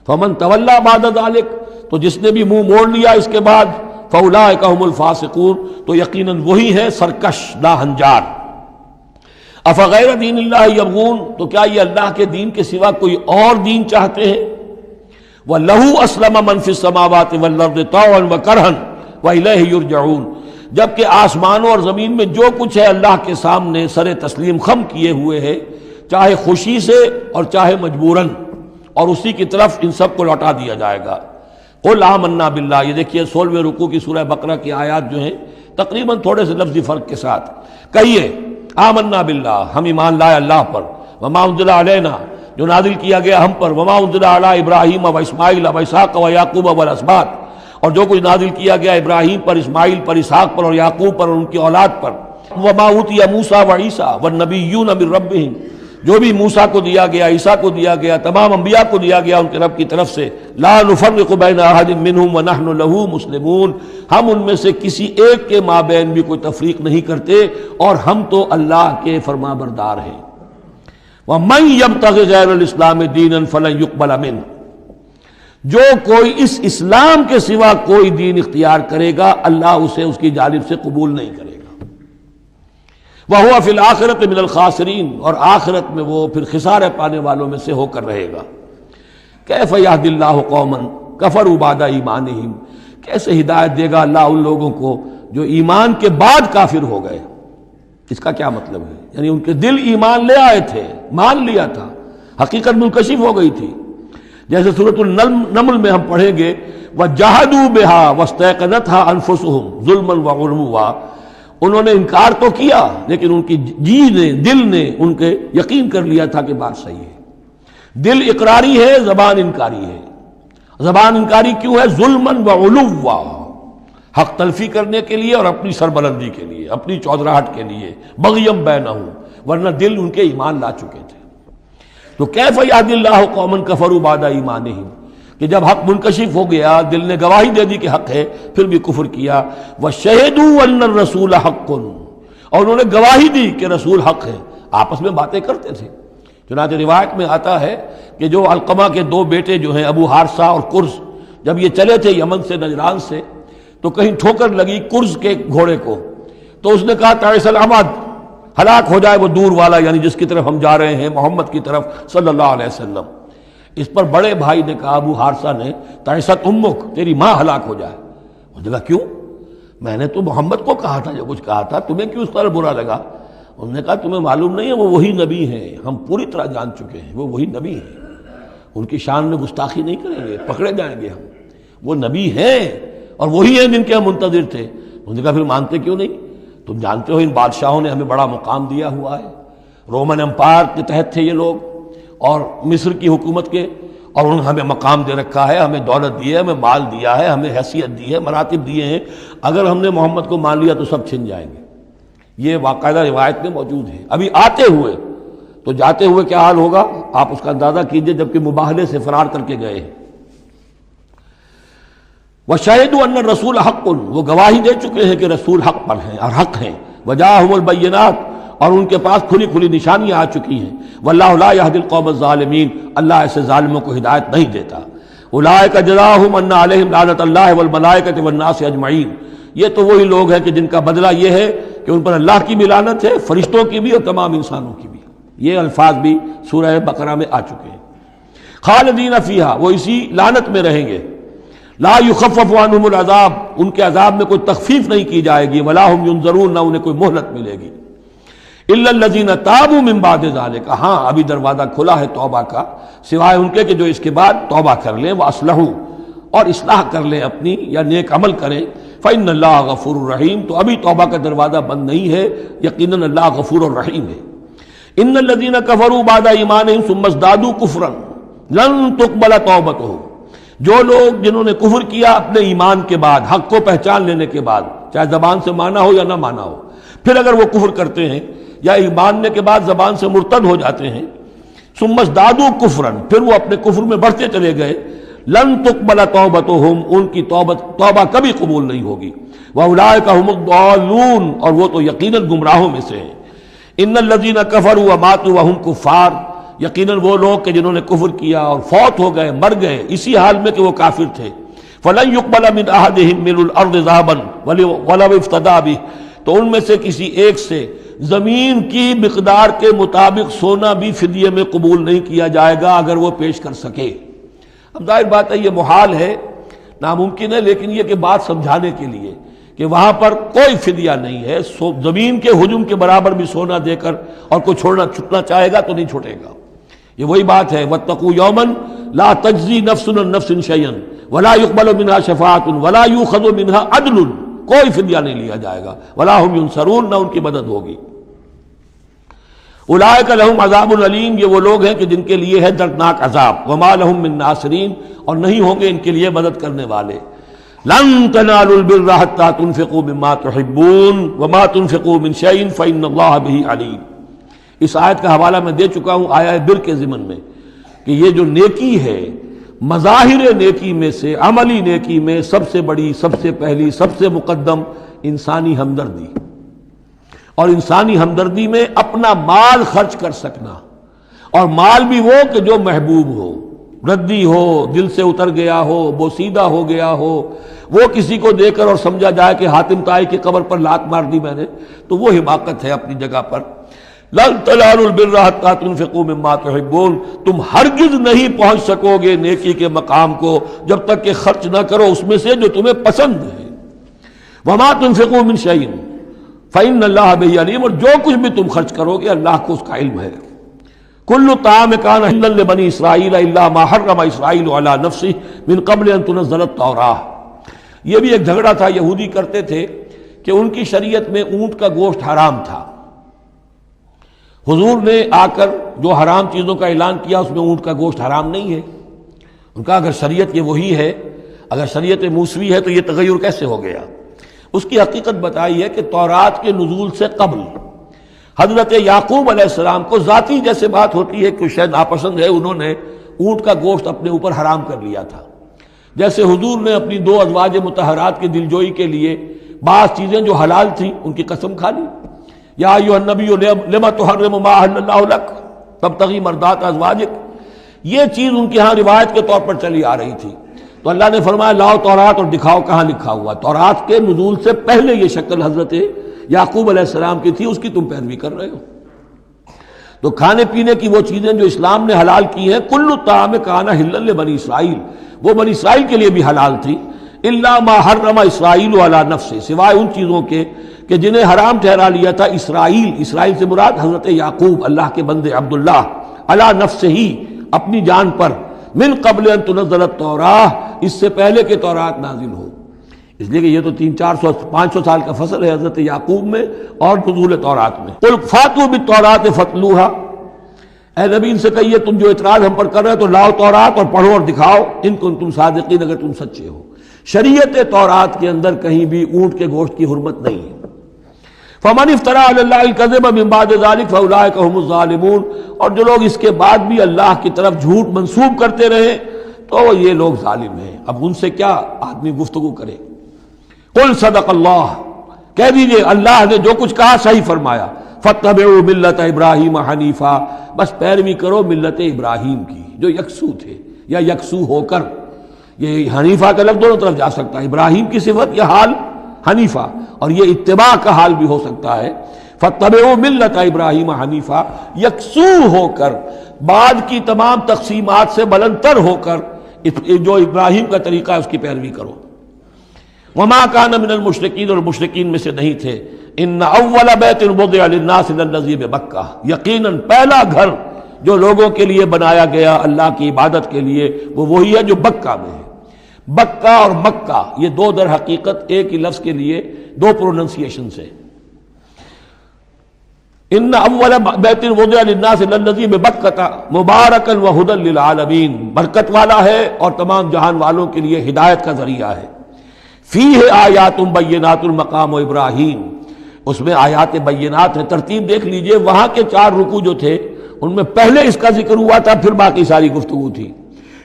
فمن تولى بعد ذلك، تو جس نے بھی منہ موڑ لیا اس کے بعد، فاولئک هم الفاسقون، تو یقیناً وہی ہے سرکش لاہنجار. افغیر دین اللہ یبغون، تو کیا یہ اللہ کے دین کے سوا کوئی اور دین چاہتے ہیں؟ وَلَهُ أَسْلَمَ مَنْ فِي السَّمَاوَاتِ وَالْأَرْضِ طَوْعًا وَكَرْهًا وَإِلَيْهِ يُرْجَعُونَ، جبکہ آسمانوں اور زمین میں جو کچھ ہے اللہ کے سامنے سر تسلیم خم کیے ہوئے ہے، چاہے خوشی سے اور چاہے مجبوراً، اور اسی کی طرف ان سب کو لوٹا دیا جائے گا. قُلْ آمَنَّا بِاللَّهِ، یہ دیکھیے 16ویں رکوع کی سورہ بقرہ کی آیات جو ہیں تقریباً تھوڑے سے لفظی فرق کے ساتھ. کہیے آمنا باللہ، ہم ایمان لائے اللہ پر، وما انزل علینا، جو نازل کیا گیا ہم پر، وما انزل علی ابراہیم و اسماعیل و اسحاق و یعقوب والاسباط، اور جو کچھ نازل کیا گیا ابراہیم پر، اسماعیل پر، اسحاق پر اور یعقوب پر اور ان کی اولاد پر. وما اوتی موسیٰ و عیسیٰ والنبیون من ربہم، جو بھی موسیٰ کو دیا گیا، عیسیٰ کو دیا گیا، تمام انبیاء کو دیا گیا ان کے رب کی طرف سے. لا نفرق بین احد منہم ونحن لہ مسلمون، ہم ان میں سے کسی ایک کے مابین بھی کوئی تفریق نہیں کرتے اور ہم تو اللہ کے فرما بردار ہیں. وَمَن يَبْتَغِ غَيْرَ الْإِسْلَامِ دِينًا فَلَن يُقْبَلَ مِنْهُ، جو کوئی اس اسلام کے سوا کوئی دین اختیار کرے گا اللہ اسے اس کی جانب سے قبول نہیں کرے گا. وَهُوَ فِي الْآخِرَةِ مِنَ الْخَاسِرِينَ، اور آخرت میں وہ پھر خسارے پانے والوں میں سے ہو کر رہے گا. كَيْفَ يَهْدِي اللَّهُ قَوْمًا كَفَرُوا بَعْدَ إِيمَانِهِمْ، کیسے ہدایت دے گا اللہ ان لوگوں کو جو ایمان کے بعد کافر ہو گئے. اس کا کیا مطلب ہے؟ یعنی ان کے دل ایمان لے آئے تھے، مان لیا تھا، حقیقت منکشف ہو گئی تھی. جیسے سورۃ النمل میں ہم پڑھیں گے وَجَحَدُوا بِهَا وَاسْتَيْقَنَتْهَا أَنفُسُهُمْ ظُلْمًا وَعُلُوًّا، انہوں نے انکار تو کیا لیکن ان کی جی نے، دل نے ان کے یقین کر لیا تھا کہ بات صحیح ہے. دل اقراری ہے، زبان انکاری ہے. زبان انکاری کیوں ہے؟ ظلمًا وعلوا، حق تلفی کرنے کے لیے اور اپنی سربلندی کے لیے، اپنی چودراہٹ کے لیے. بغیم بینہم، ورنہ دل ان کے ایمان لا چکے تھے. تو کیف یہدی اللہ قوما کفروا بعد ایمانہم، کہ جب حق منکشف ہو گیا، دل نے گواہی دے دی کہ حق ہے، پھر بھی کفر کیا. وشہدوا ان الرسول حق، اور انہوں نے گواہی دی کہ رسول حق ہے. آپس میں باتیں کرتے تھے. چنانچہ روایت میں آتا ہے کہ جو علقمہ کے دو بیٹے جو ہیں ابو حارثہ اور کرز، جب یہ چلے تھے یمن سے، نجران سے، تو کہیں ٹھوکر لگی کرز کے گھوڑے کو، تو اس نے کہا تعیس العمد، ہلاک ہو جائے وہ دور والا، یعنی جس کی طرف ہم جا رہے ہیں، محمد کی طرف صلی اللہ علیہ وسلم. اس پر بڑے بھائی نے کہا، ابو حارثہ نے، تعیست امک، تیری ماں ہلاک ہو جائے. اس نے کہا کیوں؟ میں نے تو محمد کو کہا تھا جو کچھ کہا تھا، تمہیں کیوں اس طرح برا لگا؟ انہوں نے کہا تمہیں معلوم نہیں ہے وہ وہی نبی ہیں، ہم پوری طرح جان چکے ہیں وہ وہی نبی ہیں، ان کی شان میں گستاخی نہیں کریں گے، پکڑے جائیں گے ہم. وہ نبی ہیں اور وہی ہیں جن کے ہم منتظر تھے. انہوں نے کہا پھر مانتے کیوں نہیں؟ تم جانتے ہو ان بادشاہوں نے ہمیں بڑا مقام دیا ہوا ہے، رومن امپائر کے تحت تھے یہ لوگ اور مصر کی حکومت کے، اور انہوں نے ہمیں مقام دے رکھا ہے، ہمیں دولت دی ہے، ہمیں مال دیا ہے، ہمیں حیثیت دی ہے، مراتب دیے ہیں. اگر ہم نے محمد کو مان لیا تو سب چھن جائیں گے. یہ باقاعدہ روایت میں موجود ہے. ابھی آتے ہوئے تو جاتے ہوئے کیا حال ہوگا آپ اس کا اندازہ کیجئے، جبکہ مباہلے سے فرار کر کے گئے ہیں. وَشَهِدُوا أَنَّ الرَّسُولَ حَقٌّ، وہ گواہی دے چکے ہیں کہ رسول حق پر ہیں اور حق ہیں. وَجَاءَهُمُ الْبَيِّنَاتُ، اور ان کے پاس کھلی کھلی نشانیاں آ چکی ہیں. وَاللَّهُ لَا يَهْدِي الْقَوْمَ الظَّالِمِينَ، اللہ ایسے ظالموں کو ہدایت نہیں دیتا. أُولَٰئِكَ جَزَاؤُهُمْ أَنَّ عَلَيْهِمْ لَعْنَةَ اللَّهِ وَالْمَلَائِكَةِ وَالنَّاسِ أَجْمَعِينَ، یہ تو وہی لوگ ہیں کہ جن کا بدلہ یہ ہے کہ ان پر اللہ کی بھی لعنت ہے، فرشتوں کی بھی اور تمام انسانوں کی بھی. یہ الفاظ بھی سورہ بقرہ میں آ چکے ہیں۔ خالدین فیہا، وہ اسی لعنت میں رہیں گے۔ لا یخفف عنہم العذاب، ان کے عذاب میں کوئی تخفیف نہیں کی جائے گی۔ ولا ہم ینظرون، نہ انہیں کوئی مہلت ملے گی۔ الا الذین تابوا من بعد ذلک، ہاں ابھی دروازہ کھلا ہے توبہ کا، سوائے ان کے کہ جو اس کے بعد توبہ کر لیں، واصلحوا، اور اصلاح کر لیں اپنی یا نیک عمل کریں۔ فإن اللہ غفور الرحیم، تو ابھی توبہ کا دروازہ بند نہیں ہے، یقیناً اللہ غفور الرحیم ہے۔ ان الذین کفروا بعد ایمانہم ثم ازدادوا کفرا لن تقبل توبتہم، جو لوگ جنہوں نے کفر کیا اپنے ایمان کے بعد، حق کو پہچان لینے کے بعد، چاہے زبان سے مانا ہو یا نہ مانا ہو، پھر اگر وہ کفر کرتے ہیں یا ماننے کے بعد زبان سے مرتد ہو جاتے ہیں، ثم ازدادوا کفرا، پھر وہ اپنے کفر میں بڑھتے چلے گئے، لن تقبل توبتہم، ان کی توبہ کبھی قبول نہیں ہوگی۔ واولئک هم الضالون، اور وہ تو یقیناً گمراہوں میں سے ہیں۔ ان الذین کفروا وماتوا وهم کفار، یقیناً وہ لوگ کہ جنہوں نے کفر کیا اور فوت ہو گئے، مر گئے اسی حال میں کہ وہ کافر تھے، فلن يقبل من احدهم ملء الارض ذهبا ولو افتدى به، تو ان میں سے کسی ایک سے زمین کی مقدار کے مطابق سونا بھی فدیے میں قبول نہیں کیا جائے گا اگر وہ پیش کر سکے۔ اب ظاہر بات ہے یہ محال ہے، ناممکن ہے، لیکن یہ کہ بات سمجھانے کے لیے کہ وہاں پر کوئی فدیہ نہیں ہے، زمین کے حجم کے برابر بھی سونا دے کر اور کوئی چھٹنا چاہے گا تو نہیں چھوٹے گا۔ یہ وہی بات ہے، واتقوا یوما لا تجزی نفس عن نفس شیئا ولا يقبل منها شفاعۃ ولا یؤخذ منها عدل، کوئی فدیہ نہیں لیا جائے گا، ولا هم ینصرون، نہ ان کی مدد ہوگی۔ اولئک لهم عذاب علیم، یہ وہ لوگ ہیں کہ جن کے لیے ہے دردناک عذاب، وما لهم من ناصرین، اور نہیں ہوں گے ان کے لیے مدد کرنے والے۔ لن تنالوا البر حتى تنفقوا مما تحبون وما تنفقوا من شيء فإن الله به علیم۔ اس آیت کا حوالہ میں دے چکا ہوں آیا بر کے ضمن میں کہ یہ جو نیکی ہے، مظاہر نیکی میں سے، عملی نیکی میں سب سے بڑی، سب سے پہلی، سب سے مقدم انسانی ہمدردی، اور انسانی ہمدردی میں اپنا مال خرچ کر سکنا، اور مال بھی وہ کہ جو محبوب ہو، ردی ہو، دل سے اتر گیا ہو، بوسیدہ ہو گیا ہو، وہ کسی کو دے کر اور سمجھا جائے کہ حاتم طائی کی قبر پر لات مار دی میں نے، تو وہ حماقت ہے اپنی جگہ پر۔ لن تنالوا البر حتى تنفقوا مما تحبون، تم ہرگز نہیں پہنچ سکو گے نیکی کے مقام کو جب تک کہ خرچ نہ کرو اس میں سے جو تمہیں پسند ہے۔ وما تنفقوا من شيء فإن الله به علیم، اور جو کچھ بھی تم خرچ کرو گے اللہ کو اس کا علم ہے۔ کل طعام كان حلا لبني اسرائیل الا ما حرم اسرائیل على نفسه من قبل ان تنزل التوراة۔ یہ بھی ایک جھگڑا تھا، یہودی کرتے تھے کہ ان کی شریعت میں اونٹ کا گوشت حرام تھا، حضور نے آ کر جو حرام چیزوں کا اعلان کیا اس میں اونٹ کا گوشت حرام نہیں ہے۔ ان کا اگر شریعت یہ وہی ہے، اگر شریعت موسوی ہے تو یہ تغیر کیسے ہو گیا؟ اس کی حقیقت بتائی ہے کہ تورات کے نزول سے قبل حضرت یعقوب علیہ السلام کو ذاتی جیسے بات ہوتی ہے کہ شاید ناپسند ہے، انہوں نے اونٹ کا گوشت اپنے اوپر حرام کر لیا تھا، جیسے حضور نے اپنی 2 ازواج مطہرات کی دلجوئی کے لیے بعض چیزیں جو حلال تھیں ان کی قسم کھا لی۔ یا ایھا النبی لما تحرم ما احل اللہ لک تبتغی مرضات ازواجک، یہ چیز ان کے ہاں روایت کے طور پر چلی آ رہی تھی، تو اللہ نے فرمایا لاؤ تورات اور دکھاؤ کہاں لکھا ہوا۔ تورات کے نزول سے پہلے یہ شکل حضرت یعقوب علیہ السلام کی تھی، اس کی تم پیروی کر رہے ہو۔ تو کھانے پینے کی وہ چیزیں جو اسلام نے حلال کی ہیں، کل طعام کان حلا لبنی اسرائیل، وہ بنی اسرائیل کے لیے بھی حلال تھی، الا ما حرم اسرائیل علی نفسہ، سوائے ان چیزوں کے کہ جنہیں حرام ٹھہرا لیا تھا اسرائیل، اسرائیل سے مراد حضرت یعقوب اللہ کے بندے عبداللہ، علی نفسہ ہی، اپنی جان پر، من قبل ان تنزل التوراہ، اس سے پہلے کہ تورات نازل ہو۔ اس لیے کہ یہ تو 300-400-500 سال کا فصل ہے حضرت یعقوب میں اور نزول تورات میں۔ قل فاتوا بالتوراۃ فاتلوها، اے نبی ان سے کہیے تم جو اعتراض ہم پر کر رہے ہو تو لاؤ تورات اور پڑھو اور دکھاؤ، ان کنتم صادقین، اگر تم سچے ہو۔ شریعت تورات کے اندر کہیں بھی اونٹ کے گوشت کی حرمت نہیں ہے۔ فمن افترى على الله الكذب من بعد ذلك فاولئك هم الظالمون، اور جو لوگ اس کے بعد بھی اللہ کی طرف جھوٹ منسوب کرتے رہے تو یہ لوگ ظالم ہیں۔ اب ان سے کیا آدمی گفتگو کرے؟ قل صدق اللہ، کہہ دیجئے اللہ نے جو کچھ کہا صحیح فرمایا۔ فاتبعوا ملت ابراہیم حنیفا، بس پیروی کرو ملت ابراہیم کی جو یکسو تھے یا یکسو ہو کر، یہ حنیفہ کا لفظ دونوں طرف جا سکتا ہے، ابراہیم کی صفت یا حال حنیفہ، اور یہ اتباع کا حال بھی ہو سکتا ہے۔ فاتبعوا ملت ابراہیم حنیفا، یکسو ہو کر، بعد کی تمام تقسیمات سے بلندتر ہو کر جو ابراہیم کا طریقہ ہے اس کی پیروی کرو۔ وما کان من المشرکین، اور مشرکین میں سے نہیں تھے۔ ان اول بیت وضع للناس للذی ببکہ، یقیناً پہلا گھر جو لوگوں کے لیے بنایا گیا اللہ کی عبادت کے لیے وہ وہی ہے جو بکہ میں ہے۔ بکہ اور مکہ یہ دو در حقیقت ایک ہی لفظ کے لیے دو پروننسیشن سے۔ ان اول بیت وضع للناس للذی ببکہ مبارکا وہدی للعالمین، برکت والا ہے اور تمام جہان والوں کے لیے ہدایت کا ذریعہ ہے۔ فیہ آیات بینات المقام ابراہیم، اس میں آیات بینات ہیں۔ ترتیب دیکھ لیجئے، وہاں کے 4 رکوع جو تھے ان میں پہلے اس کا ذکر ہوا تھا، پھر باقی ساری گفتگو تھی۔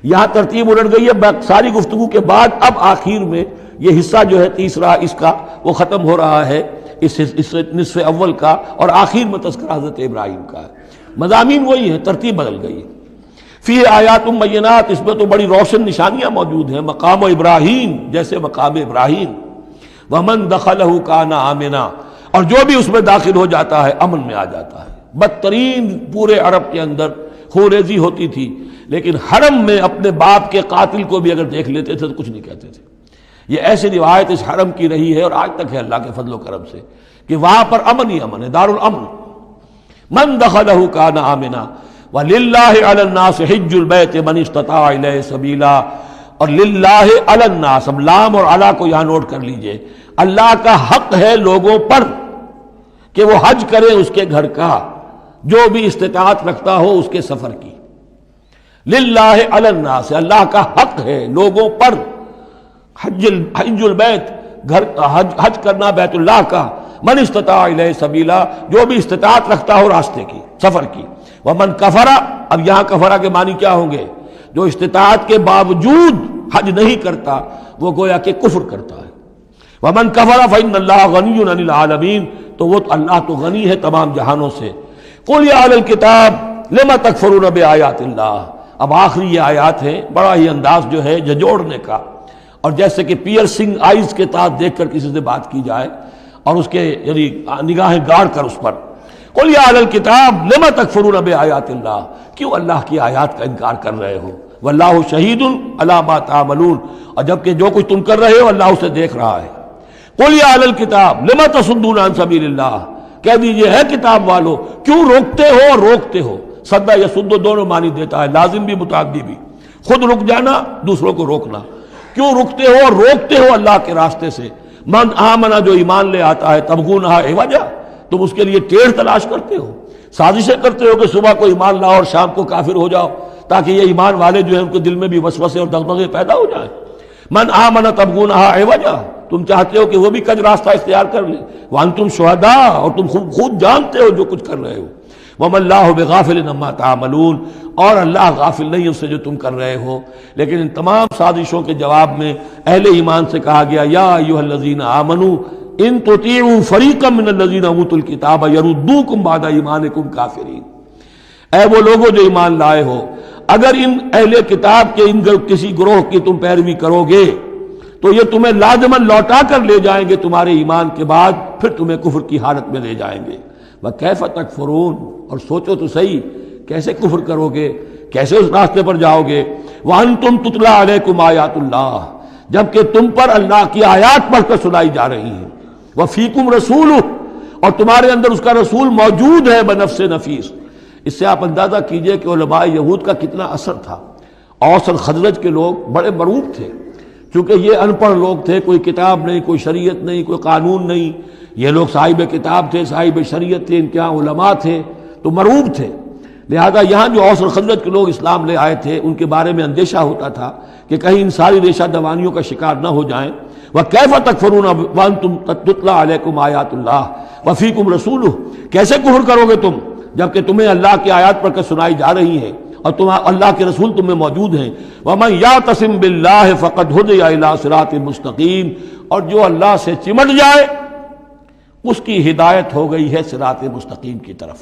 یہاں ترتیب الٹ گئی ہے، ساری گفتگو کے بعد اب آخر میں یہ حصہ جو ہے تیسرا اس کا وہ ختم ہو رہا ہے، اس نصف اول کا، اور آخر میں تذکرہ حضرت ابراہیم کا ہے۔ مضامین وہی ہیں، ترتیب بدل گئی ہے۔ فی آیات بینات، اس میں تو بڑی روشن نشانیاں موجود ہیں۔ مقام ابراہیم، جیسے مقام ابراہیم، ومن دخلہ کان آمنا، اور جو بھی اس میں داخل ہو جاتا ہے امن میں آ جاتا ہے۔ بدترین پورے عرب کے اندر خوریزی ہوتی تھی، لیکن حرم میں اپنے باپ کے قاتل کو بھی اگر دیکھ لیتے تھے تو کچھ نہیں کہتے تھے۔ یہ ایسی روایت اس حرم کی رہی ہے اور آج تک ہے اللہ کے فضل و کرم سے، کہ وہاں پر امن ہی امن ہے، دار الامن۔ من دخلہ کان آمنا وَلِلَّهِ عَلَى النَّاسِ حِجُّ الْبَيْتِ مَنِ اسْتَطَاعَ إِلَيْهِ سَبِيلًا، اور للہ علی الناس، اب لام اور علی کو یہاں نوٹ کر لیجئے، اللہ کا حق ہے لوگوں پر کہ وہ حج کرے اس کے گھر کا، جو بھی استطاعت رکھتا ہو اس کے سفر کی۔ للہ علی الناس، اللہ کا حق ہے لوگوں پر، حج البیت، گھر حج کرنا بیت اللہ کا، من استطاع الیہ سبیلا، جو بھی استطاعت رکھتا ہو راستے کی، سفر کی۔ ومن کفرا، اب یہاں کفرا کے معنی کیا ہوں گے؟ جو استطاعت کے باوجود حج نہیں کرتا وہ گویا کہ کفر کرتا ہے۔ ومن کفر فإن اللہ غنی عن العالمین، تو وہ اللہ تو غنی ہے تمام جہانوں سے۔ قل یا اہل الکتاب لم تکفرون بآیات اللہ، اب آخری یہ آیات ہیں، بڑا ہی انداز جو ہے جھنجھوڑنے کا، اور جیسے کہ پیئرسنگ آئیز کے ساتھ دیکھ کر کسی سے بات کی جائے اور اس کے یعنی نگاہیں گاڑ کر اس پر۔ قل یا اہل الکتاب لم تکفرون بآیات اللہ، کیوں اللہ کی آیات کا انکار کر رہے ہو؟ واللہ شہید علی ما تعملون، اور جبکہ جو کچھ تم کر رہے ہو اللہ اسے دیکھ رہا ہے۔ قل یا اہل الکتاب لم تصدون عن سبیل اللہ، کہہ دیجئے ہے کتاب والو کیوں روکتے ہو اور روکتے ہو۔ صدہ یا سدو دونوں معنی دیتا ہے، لازم بھی متعدی بھی، خود رک جانا دوسروں کو روکنا۔ کیوں رکتے ہو اور روکتے ہو اللہ کے راستے سے؟ من آمنا، جو ایمان لے آتا ہے، تبغونہا عوجا، تم اس کے لیے ٹیڑھ تلاش کرتے ہو، سازشیں کرتے ہو کہ صبح کو ایمان لاؤ اور شام کو کافر ہو جاؤ، تاکہ یہ ایمان والے جو ہیں ان کے دل میں بھی وسوسے اور دغدغے پیدا ہو جائیں۔ من آمن تبغونہا عوجا، تم چاہتے ہو کہ وہ بھی کج راستہ اختیار کر لے، وانتم شہداء، اور تم خود جانتے ہو جو کچھ کر رہے ہو۔ وما اللہ بغافل عما تعملون، اور اللہ غافل نہیں اس سے جو تم کر رہے ہو۔ لیکن ان تمام سازشوں کے جواب میں اہل ایمان سے کہا گیا، یا ایھا الذین آمنوا ان تطیعوا فریقا من الذین اوتوا الکتاب یردوکم بعد ایمانکم کافرین، اے وہ لوگوں جو ایمان لائے ہو، اگر ان اہل کتاب کے ان کسی گروہ کی تم پیروی کرو گے تو یہ تمہیں لازماً لوٹا کر لے جائیں گے تمہارے ایمان کے بعد، پھر تمہیں کفر کی حالت میں لے جائیں گے۔ وَكَيْفَ تَكْفُرُونَ، اور سوچو تو صحیح کیسے کفر کرو گے، کیسے اس راستے پر جاؤ گے۔ وَأَنْتُمْ تُتْلَىٰ عَلَيْكُمْ آیَاتُ اللَّهِ، جبکہ تم پر اللہ کی آیات پڑھ کر سنائی جا رہی ہیں۔ وَفِيكُمْ رَسُولُهُ، اور تمہارے اندر اس کا رسول موجود ہے بنفس نفیس۔ اس سے آپ اندازہ کیجئے کہ علماء یہود کا کتنا اثر تھا۔ اوس اور خزرج کے لوگ بڑے مرعوب تھے، چونکہ یہ ان پڑھ لوگ تھے، کوئی کتاب نہیں، کوئی شریعت نہیں، کوئی قانون نہیں۔ یہ لوگ صاحب کتاب تھے، صاحب شریعت تھے، ان کے ہاں علماء تھے، تو مرعوب تھے۔ لہذا یہاں جو اوس اور خزرج کے لوگ اسلام لے آئے تھے ان کے بارے میں اندیشہ ہوتا تھا کہ کہیں ان ساری ریشہ دوانیوں کا شکار نہ ہو جائیں۔ وَكَيْفَ تَكْفُرُونَ وَأَنْتُمْ تُتْلَىٰ عَلَيْكُمْ آیَاتُ اللَّهِ وَفِيكُمْ رَسُولُهُ، کیسے کفر کرو گے تم جبکہ تمہیں اللہ کی آیات پڑھ کر سنائی جا رہی ہیں اور اللہ کے رسول تم میں موجود ہیں۔ وَمَن يَعْتَصِم بِاللَّهِ فَقَدْ هُدِيَ إِلَىٰ صِرَاطٍ مُسْتَقِيمٍ، اور جو اللہ سے چمٹ جائے اس کی ہدایت ہو گئی ہے صراط مستقیم کی طرف۔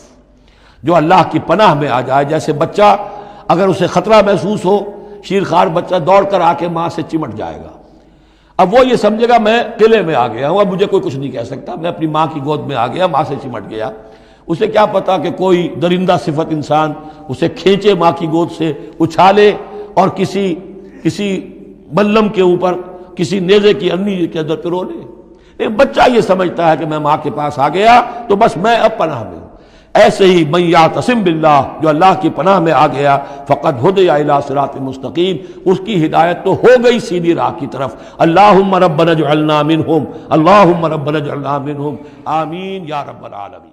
جو اللہ کی پناہ میں آ جائے، جیسے بچہ اگر اسے خطرہ محسوس ہو، شیرخوار بچہ دوڑ کر آ کے ماں سے چمٹ جائے گا۔ اب وہ یہ سمجھے گا میں قلعے میں آ گیا ہوں، اب مجھے کوئی کچھ نہیں کہہ سکتا، میں اپنی ماں کی گود میں آ گیا، ماں سے چمٹ گیا۔ اسے کیا پتا کہ کوئی درندہ صفت انسان اسے کھینچے ماں کی گود سے، اچھالے اور کسی بلم کے اوپر کسی نیزے کی انی کے اندر پرو لے۔ ایک بچہ یہ سمجھتا ہے کہ میں ماں کے پاس آ گیا تو بس میں اب پناہ میں ہوں۔ ایسے ہی من یعتصم باللہ، جو اللہ کی پناہ میں آ گیا، فقد ہدی الی صراط مستقیم، اس کی ہدایت تو ہو گئی سیدھی راہ کی طرف۔ اللہم ربنا اجعلنا منہم، اللہم ربنا اجعلنا منہم، آمین یا رب العالمین۔